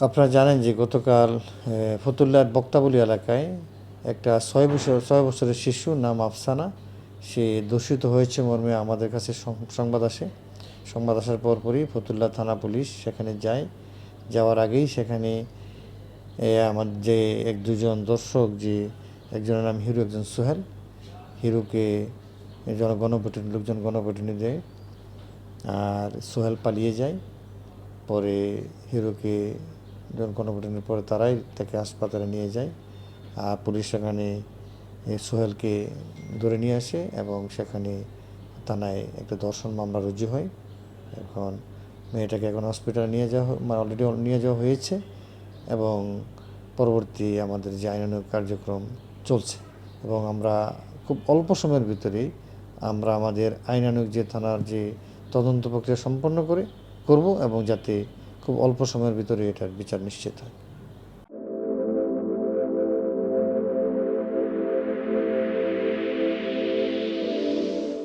আপনারা জানেন যে গতকাল ফতুল্লার বক্তাবলী এলাকায় একটা ৬ বছরের শিশু নাম আফসানা, সে দূষিত হয়েছে মর্মে আমাদের কাছে সংবাদ আসার পরপরই ফতুল্লা থানা পুলিশ সেখানে যায়। যাওয়ার আগেই সেখানে আমার যে ১-২ জন দর্শক, যে একজনের নাম হিরু, একজন সোহেল, হিরুকে লোকজন গণপিটুনি দেয় আর সোহেল পালিয়ে যায়। পরে হিরোকে যখন গণপিটুনির পরে তারাই তাকে হাসপাতালে নিয়ে যায়। আর পুলিশ সেখানে সোহেলকে ধরে নিয়ে আসে এবং সেখানে থানায় একটা ধর্ষণ মামলা রুজু হয়। এখন মেয়েটাকে এখন হসপিটালে নিয়ে যাওয়া অলরেডি নিয়ে যাওয়া হয়েছে এবং পরবর্তী আমাদের যে আইনানুগ কার্যক্রম চলছে এবং আমরা খুব অল্প সময়ের ভিতরেই আমরা আমাদের আইনানুগ যে থানার যে তদন্ত প্রক্রিয়া সম্পন্ন করব এবং যাতে খুব অল্প সময়ের ভিতরে এটার বিচার নিশ্চিত হয়।